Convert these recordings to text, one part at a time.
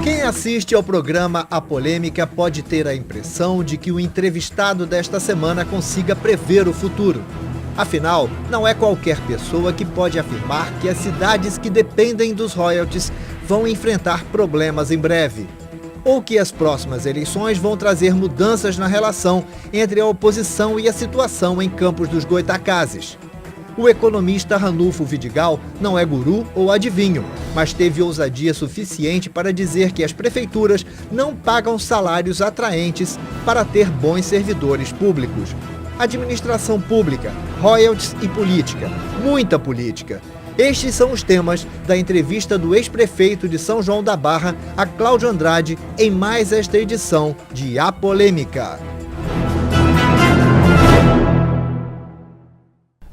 Quem assiste ao programa A Polêmica pode ter a impressão de que o entrevistado desta semana consiga prever o futuro. Afinal, não é qualquer pessoa que pode afirmar que as cidades que dependem dos royalties vão enfrentar problemas em breve, ou que as próximas eleições vão trazer mudanças na relação entre a oposição e a situação em Campos dos Goytacazes. O economista Ranulfo Vidigal não é guru ou adivinho, mas teve ousadia suficiente para dizer que as prefeituras não pagam salários atraentes para ter bons servidores públicos. Administração pública, royalties e política, muita política. Estes são os temas da entrevista do ex-prefeito de São João da Barra a Cláudio Andrade em mais esta edição de A Polêmica.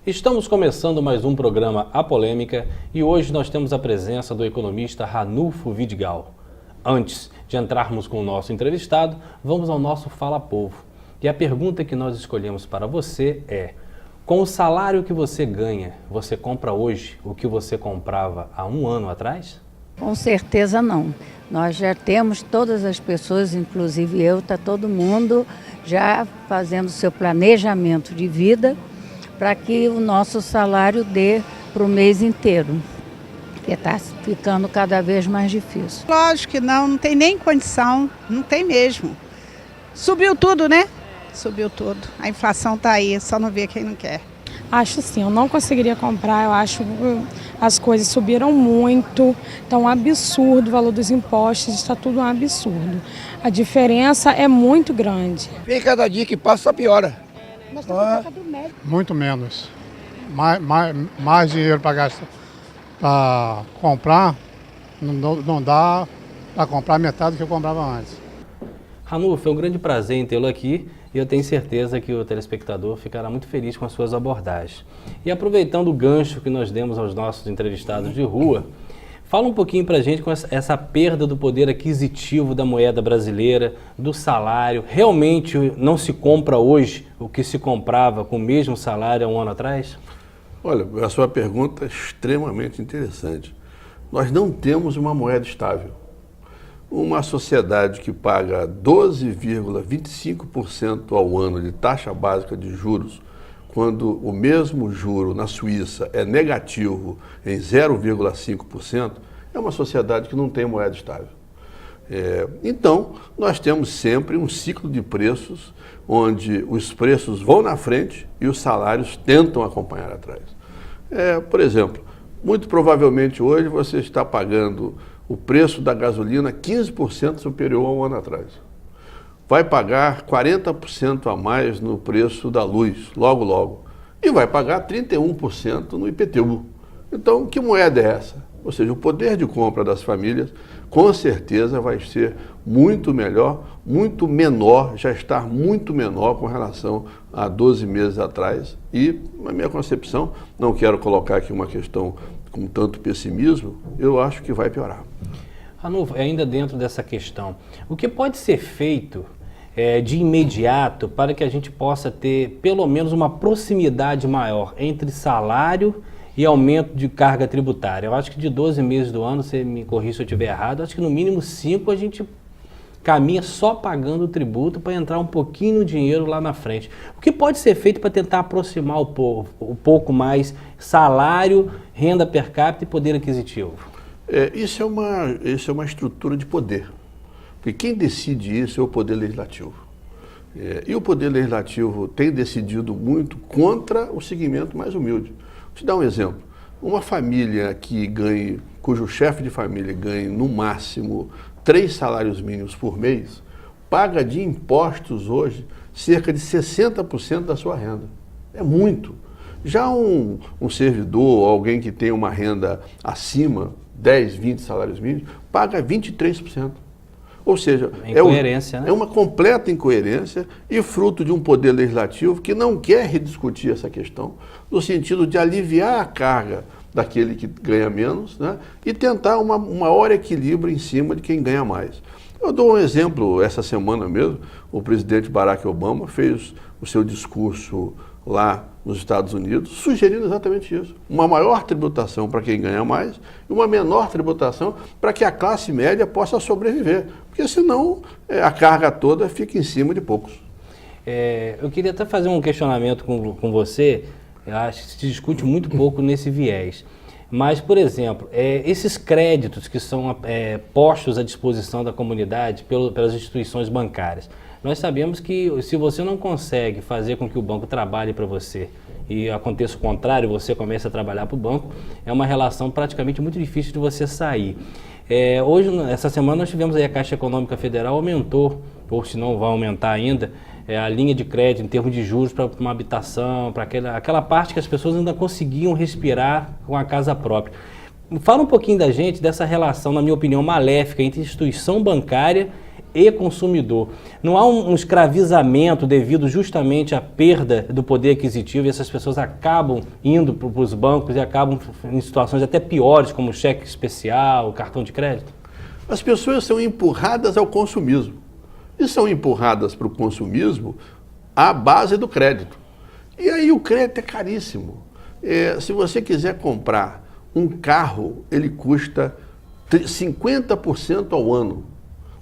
Estamos começando mais um programa A Polêmica e hoje nós temos a presença do economista Ranulfo Vidigal. Antes de entrarmos com o nosso entrevistado, vamos ao nosso Fala Povo. E a pergunta que nós escolhemos para você é: com o salário que você ganha, você compra hoje o que você comprava há um ano atrás? Com certeza não. Nós já temos todas as pessoas, inclusive eu, está todo mundo já fazendo seu planejamento de vida para que o nosso salário dê para o mês inteiro, que está ficando cada vez mais difícil. Lógico que não tem nem condição, não tem mesmo. Subiu tudo, né? Subiu tudo. A inflação está aí, só não vê quem não quer. Acho sim, eu não conseguiria comprar, eu acho que as coisas subiram muito, está um absurdo o valor dos impostos, está tudo um absurdo. A diferença é muito grande. E cada dia que passa só piora. Muito menos. Mais dinheiro para gastar, para comprar, não dá para comprar metade do que eu comprava antes. Ranulfo, é um grande prazer em tê-lo aqui e eu tenho certeza que o telespectador ficará muito feliz com as suas abordagens. E aproveitando o gancho que nós demos aos nossos entrevistados de rua, fala um pouquinho pra gente com essa perda do poder aquisitivo da moeda brasileira, do salário. Realmente não se compra hoje o que se comprava com o mesmo salário há um ano atrás? Olha, a sua pergunta é extremamente interessante. Nós não temos uma moeda estável. Uma sociedade que paga 12,25% ao ano de taxa básica de juros, quando o mesmo juro na Suíça é negativo em 0,5%, é uma sociedade que não tem moeda estável. Então, nós temos sempre um ciclo de preços onde os preços vão na frente e os salários tentam acompanhar atrás. Por exemplo, muito provavelmente hoje você está pagando o preço da gasolina 15% superior a um ano atrás. Vai pagar 40% a mais no preço da luz, logo. E vai pagar 31% no IPTU. Então, que moeda é essa? Ou seja, o poder de compra das famílias, com certeza, vai ser muito melhor, muito menor, já está muito menor com relação a 12 meses atrás. E, na minha concepção, não quero colocar aqui uma questão com tanto pessimismo, eu acho que vai piorar. Ranulfo, ainda dentro dessa questão, o que pode ser feito de imediato para que a gente possa ter pelo menos uma proximidade maior entre salário e aumento de carga tributária? Eu acho que de 12 meses do ano, você me corrija se eu estiver errado, acho que no mínimo 5 a gente caminha só pagando o tributo para entrar um pouquinho no dinheiro lá na frente. O que pode ser feito para tentar aproximar o povo um pouco mais salário, renda per capita e poder aquisitivo? Isso é uma estrutura de poder. Porque quem decide isso é o Poder Legislativo. E o Poder Legislativo tem decidido muito contra o segmento mais humilde. Vou te dar um exemplo. Uma família cujo chefe de família ganhe no máximo 3 salários mínimos por mês, paga de impostos hoje cerca de 60% da sua renda. É muito. Já um servidor, alguém que tem uma renda acima, 10, 20 salários mínimos, paga 23%. Ou seja, incoerência, né? É uma completa incoerência e fruto de um poder legislativo que não quer rediscutir essa questão, no sentido de aliviar a carga daquele que ganha menos, né, e tentar um maior equilíbrio em cima de quem ganha mais. Eu dou um exemplo, essa semana mesmo, o presidente Barack Obama fez o seu discurso lá nos Estados Unidos, sugerindo exatamente isso. Uma maior tributação para quem ganha mais e uma menor tributação para que a classe média possa sobreviver. Porque senão a carga toda fica em cima de poucos. Eu queria até fazer um questionamento com você. Eu acho que se discute muito pouco nesse viés. Mas, por exemplo, esses créditos que são postos à disposição da comunidade pelas instituições bancárias, nós sabemos que se você não consegue fazer com que o banco trabalhe para você e aconteça o contrário, você começa a trabalhar para o banco, é uma relação praticamente muito difícil de você sair. Hoje, essa semana, nós tivemos aí a Caixa Econômica Federal aumentou, ou se não vai aumentar ainda, a linha de crédito em termos de juros para uma habitação, para aquela parte que as pessoas ainda conseguiam respirar com a casa própria. Fala um pouquinho da gente dessa relação, na minha opinião, maléfica entre instituição bancária e consumidor. Não há um escravizamento devido justamente à perda do poder aquisitivo e essas pessoas acabam indo para os bancos e acabam em situações até piores, como cheque especial, cartão de crédito? As pessoas são empurradas ao consumismo. E são empurradas para o consumismo à base do crédito. E aí o crédito é caríssimo. Se você quiser comprar um carro, ele custa 50% ao ano.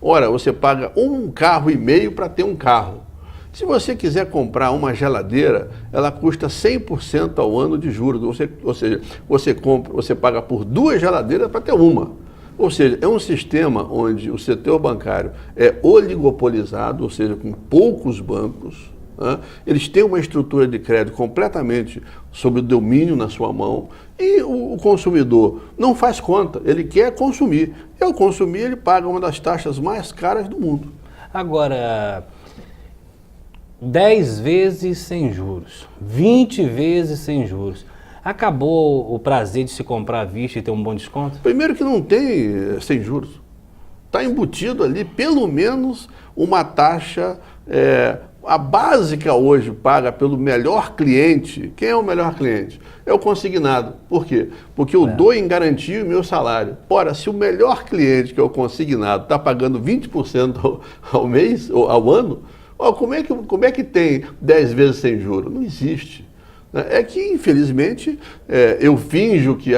Ora, você paga um carro e meio para ter um carro. Se você quiser comprar uma geladeira, ela custa 100% ao ano de juros. Ou seja, você paga por 2 geladeiras para ter uma. Ou seja, é um sistema onde o setor bancário é oligopolizado, ou seja, com poucos bancos. Eles têm uma estrutura de crédito completamente sob o domínio na sua mão e o consumidor não faz conta, ele quer consumir. E ao consumir ele paga uma das taxas mais caras do mundo. Agora, 10 vezes sem juros, 20 vezes sem juros. Acabou o prazer de se comprar à vista e ter um bom desconto? Primeiro que não tem sem juros. Está embutido ali pelo menos uma taxa, a básica hoje paga pelo melhor cliente. Quem é o melhor cliente? É o consignado. Por quê? Porque eu dou em garantia o meu salário. Ora, se o melhor cliente, que é o consignado, está pagando 20% ao mês, ou ao ano, como é que tem 10 vezes sem juros? Não existe. É que, infelizmente, eu finjo que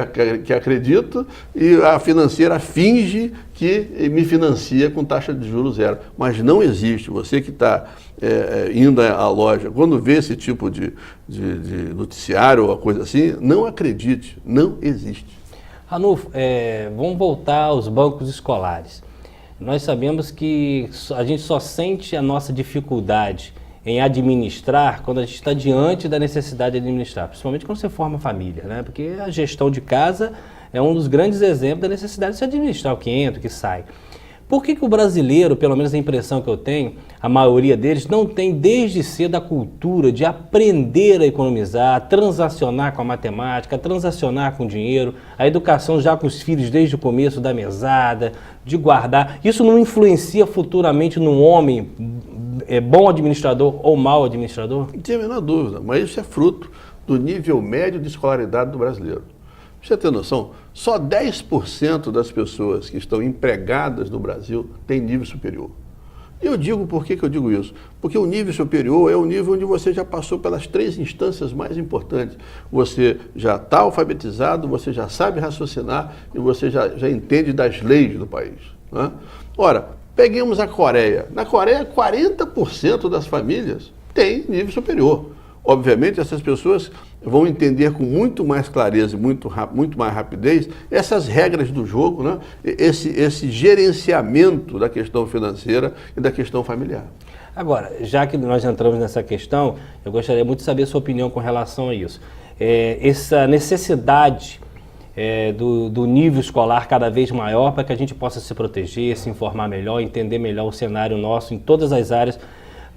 acredito e a financeira finge que me financia com taxa de juros zero. Mas não existe. Você que está indo à loja, quando vê esse tipo de noticiário ou coisa assim, não acredite, não existe. Ranulfo, vamos voltar aos bancos escolares. Nós sabemos que a gente só sente a nossa dificuldade em administrar quando a gente está diante da necessidade de administrar, principalmente quando você forma família, né? Porque a gestão de casa é um dos grandes exemplos da necessidade de se administrar o que entra, o que sai. Por que o brasileiro, pelo menos a impressão que eu tenho, a maioria deles não tem desde cedo a cultura de aprender a economizar, a transacionar com a matemática, a transacionar com o dinheiro, a educação já com os filhos desde o começo da mesada, de guardar? Isso não influencia futuramente num homem bom administrador ou mau administrador? Não tem a menor dúvida, mas isso é fruto do nível médio de escolaridade do brasileiro. Pra você ter noção, só 10% das pessoas que estão empregadas no Brasil têm nível superior. E eu digo, por que eu digo isso? Porque o nível superior é o nível onde você já passou pelas 3 instâncias mais importantes. Você já está alfabetizado, você já sabe raciocinar e você já entende das leis do país. Né? Ora, peguemos a Coreia. Na Coreia, 40% das famílias têm nível superior. Obviamente, essas pessoas vão entender com muito mais clareza e muito mais rapidez essas regras do jogo, né? Esse gerenciamento da questão financeira e da questão familiar. Agora, já que nós entramos nessa questão, eu gostaria muito de saber a sua opinião com relação a isso. Essa necessidade do nível escolar cada vez maior para que a gente possa se proteger, se informar melhor, entender melhor o cenário nosso em todas as áreas.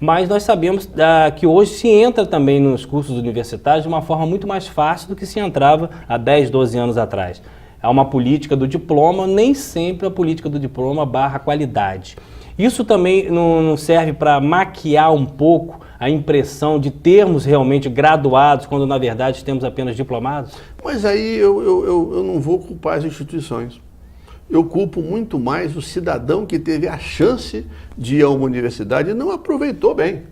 Mas nós sabemos que hoje se entra também nos cursos universitários de uma forma muito mais fácil do que se entrava há 10, 12 anos atrás. Há uma política do diploma, nem sempre a política do diploma barra qualidade. Isso também não serve para maquiar um pouco a impressão de termos realmente graduados, quando na verdade temos apenas diplomados? Mas aí eu não vou culpar as instituições. Eu culpo muito mais o cidadão que teve a chance de ir a uma universidade e não aproveitou bem.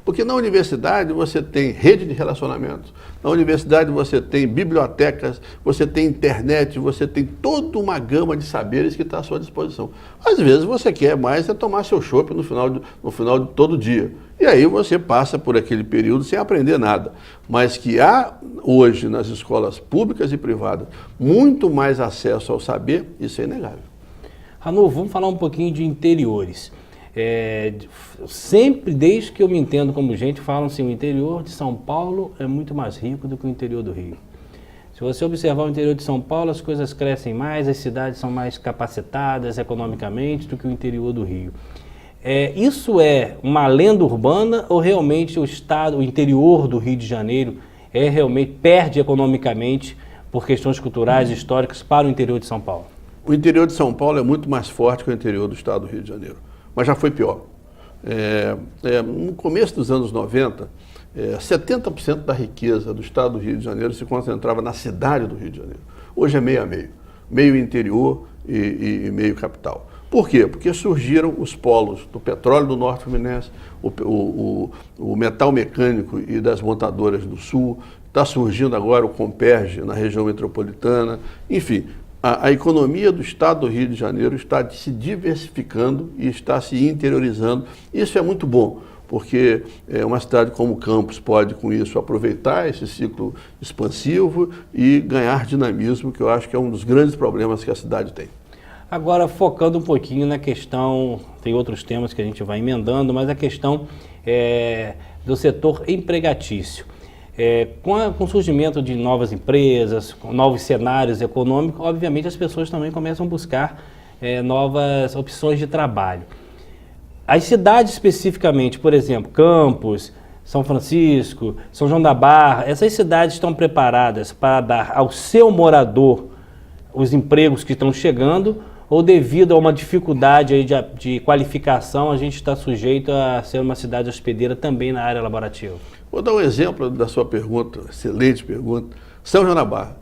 Porque na universidade você tem rede de relacionamentos, na universidade você tem bibliotecas, você tem internet, você tem toda uma gama de saberes que está à sua disposição. Às vezes você quer mais é tomar seu chopp no final de todo dia. E aí você passa por aquele período sem aprender nada. Mas que há hoje nas escolas públicas e privadas muito mais acesso ao saber, isso é inegável. Ranulfo, vamos falar um pouquinho de interiores. Sempre, desde que eu me entendo como gente, falam assim, o interior de São Paulo é muito mais rico do que o interior do Rio. Se você observar o interior de São Paulo, as coisas crescem mais, as cidades são mais capacitadas economicamente do que o interior do Rio. Isso é uma lenda urbana ou realmente o interior do Rio de Janeiro realmente perde economicamente por questões culturais e históricas para o interior de São Paulo? O interior de São Paulo é muito mais forte que o interior do estado do Rio de Janeiro, mas já foi pior. No começo dos anos 90, 70% da riqueza do estado do Rio de Janeiro se concentrava na cidade do Rio de Janeiro. Hoje é meio a meio, meio interior e meio capital. Por quê? Porque surgiram os polos do petróleo do Norte Fluminense, o metal mecânico e das montadoras do Sul, está surgindo agora o Comperge na região metropolitana, enfim. A economia do estado do Rio de Janeiro está se diversificando e está se interiorizando. Isso é muito bom, porque uma cidade como Campos pode, com isso, aproveitar esse ciclo expansivo e ganhar dinamismo, que eu acho que é um dos grandes problemas que a cidade tem. Agora, focando um pouquinho na questão, tem outros temas que a gente vai emendando, mas a questão do setor empregatício. Com o surgimento de novas empresas, com novos cenários econômicos, obviamente as pessoas também começam a buscar novas opções de trabalho. As cidades especificamente, por exemplo, Campos, São Francisco, São João da Barra, essas cidades estão preparadas para dar ao seu morador os empregos que estão chegando, ou devido a uma dificuldade aí de qualificação, a gente está sujeito a ser uma cidade hospedeira também na área laborativa? Vou dar um exemplo da sua pergunta, excelente pergunta. São João da Barra,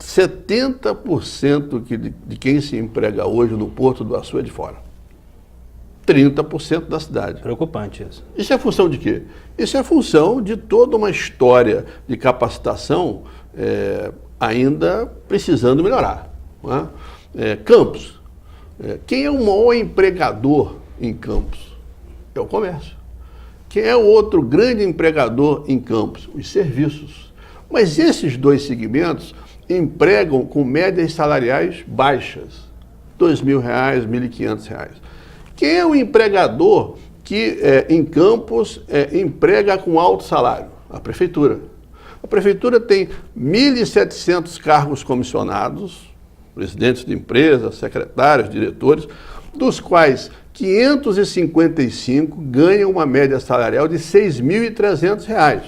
70% de quem se emprega hoje no Porto do Açu é de fora. 30% da cidade. Preocupante isso. Isso é função de quê? Isso é função de toda uma história de capacitação ainda precisando melhorar. Não é? Campos. Quem é o maior empregador em Campos? É o comércio. Quem é o outro grande empregador em Campos? Os serviços. Mas esses dois segmentos empregam com médias salariais baixas, R$2.000, R$1.500. Quem é o empregador que em Campos emprega com alto salário? A prefeitura. A prefeitura tem 1.700 cargos comissionados, presidentes de empresas, secretários, diretores, dos quais 555 ganham uma média salarial de R$ 6.300.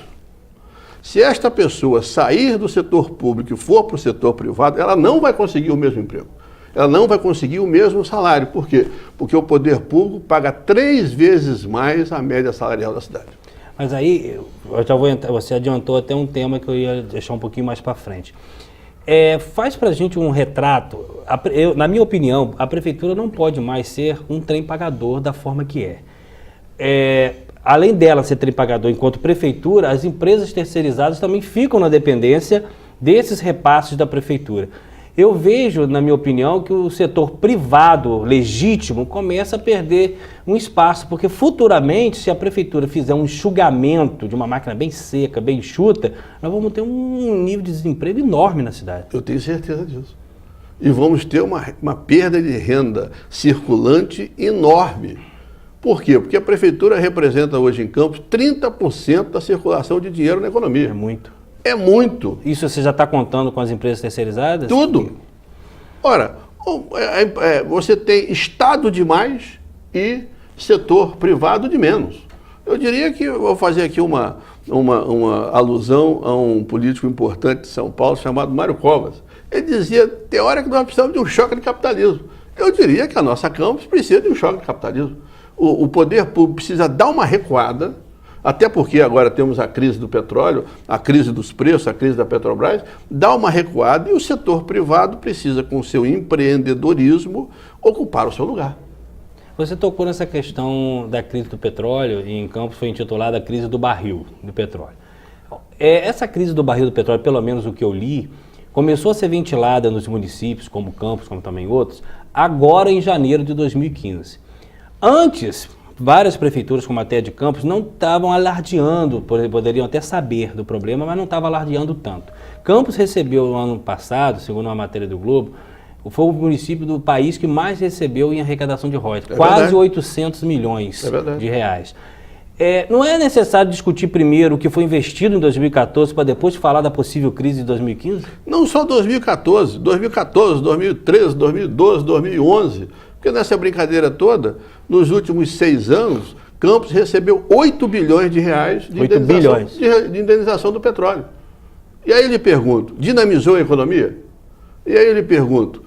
Se esta pessoa sair do setor público e for para o setor privado, ela não vai conseguir o mesmo emprego. Ela não vai conseguir o mesmo salário. Por quê? Porque o poder público paga 3 vezes mais a média salarial da cidade. Mas aí, eu já vou entrar, você adiantou até um tema que eu ia deixar um pouquinho mais para frente. Faz para a gente um retrato. Na minha opinião, a prefeitura não pode mais ser um trem pagador da forma que além dela ser trem pagador enquanto prefeitura, as empresas terceirizadas também ficam na dependência desses repasses da prefeitura. Eu vejo, na minha opinião, que o setor privado legítimo começa a perder um espaço, porque futuramente, se a prefeitura fizer um enxugamento de uma máquina bem seca, bem enxuta, nós vamos ter um nível de desemprego enorme na cidade. Eu tenho certeza disso. E vamos ter uma perda de renda circulante enorme. Por quê? Porque a prefeitura representa hoje em Campos 30% da circulação de dinheiro na economia. É muito. É muito. Isso você já está contando com as empresas terceirizadas? Tudo. Ora, você tem Estado de mais e setor privado de menos. Eu diria que eu vou fazer aqui uma alusão a um político importante de São Paulo chamado Mário Covas. Ele dizia, teórico, que nós precisamos de um choque de capitalismo. Eu diria que a nossa Campos precisa de um choque de capitalismo. O poder público precisa dar uma recuada, até porque agora temos a crise do petróleo, a crise dos preços, a crise da Petrobras, dá uma recuada e o setor privado precisa, com o seu empreendedorismo, ocupar o seu lugar. Você tocou nessa questão da crise do petróleo, e em Campos foi intitulada a crise do barril do petróleo. Essa crise do barril do petróleo, pelo menos o que eu li, começou a ser ventilada nos municípios, como Campos, como também outros, agora em janeiro de 2015. Antes, várias prefeituras, como até a de Campos, não estavam alardeando, poderiam até saber do problema, mas não estavam alardeando tanto. Campos recebeu no ano passado, segundo uma matéria do Globo, foi o município do país que mais recebeu em arrecadação de royalties, quase 800 milhões de reais. Não é necessário discutir primeiro o que foi investido em 2014 para depois falar da possível crise de 2015? Não só 2014, 2013, 2012, 2011, porque nessa brincadeira toda, nos últimos 6 anos, Campos recebeu 8 bilhões de reais de indenização do petróleo. E aí eu lhe pergunto, dinamizou a economia? E aí eu lhe pergunto,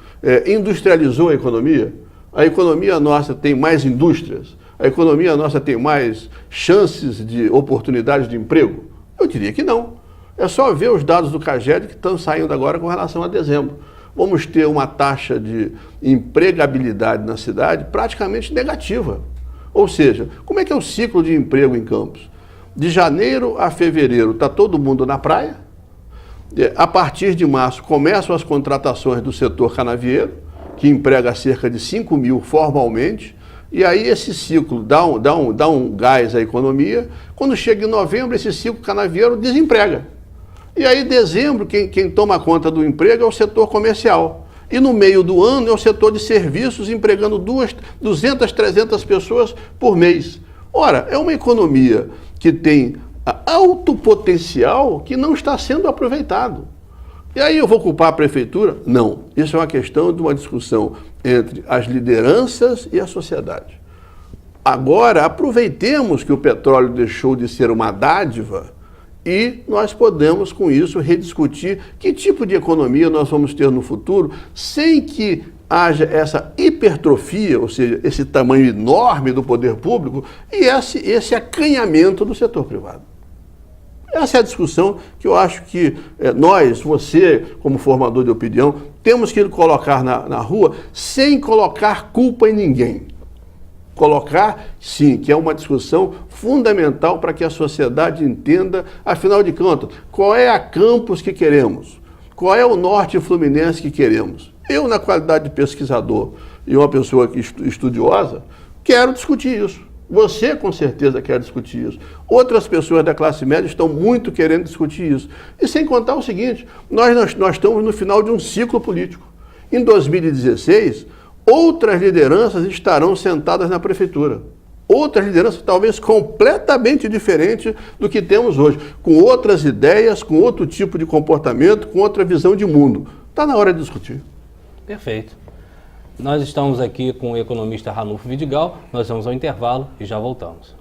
industrializou a economia? A economia nossa tem mais indústrias? A economia nossa tem mais chances de oportunidades de emprego? Eu diria que não. É só ver os dados do CAGED que estão saindo agora com relação a dezembro. Vamos ter uma taxa de empregabilidade na cidade praticamente negativa. Ou seja, como é que é o ciclo de emprego em Campos? De janeiro a fevereiro está todo mundo na praia. A partir de março começam as contratações do setor canavieiro, que emprega cerca de 5 mil formalmente, e aí esse ciclo dá um gás à economia. Quando chega em novembro, esse ciclo canavieiro desemprega. E aí, em dezembro, quem toma conta do emprego é o setor comercial. E no meio do ano é o setor de serviços, empregando 200, 300 pessoas por mês. Ora, é uma economia que tem alto potencial que não está sendo aproveitado. E aí eu vou culpar a prefeitura? Não. Isso é uma questão de uma discussão entre as lideranças e a sociedade. Agora, aproveitemos que o petróleo deixou de ser uma dádiva e nós podemos, com isso, rediscutir que tipo de economia nós vamos ter no futuro sem que haja essa hipertrofia, ou seja, esse tamanho enorme do poder público e esse acanhamento do setor privado. Essa é a discussão que eu acho que nós, você, como formador de opinião, temos que colocar na rua sem colocar culpa em ninguém. Colocar, sim, que é uma discussão fundamental para que a sociedade entenda, afinal de contas, qual é a Campos que queremos, qual é o norte fluminense que queremos. Eu, na qualidade de pesquisador e uma pessoa estudiosa, quero discutir isso. Você, com certeza, quer discutir isso. Outras pessoas da classe média estão muito querendo discutir isso. E sem contar o seguinte, nós estamos no final de um ciclo político. Em 2016, outras lideranças estarão sentadas na prefeitura. Outras lideranças talvez completamente diferentes do que temos hoje, com outras ideias, com outro tipo de comportamento, com outra visão de mundo. Está na hora de discutir. Perfeito. Nós estamos aqui com o economista Ranulfo Vidigal, nós vamos ao intervalo e já voltamos.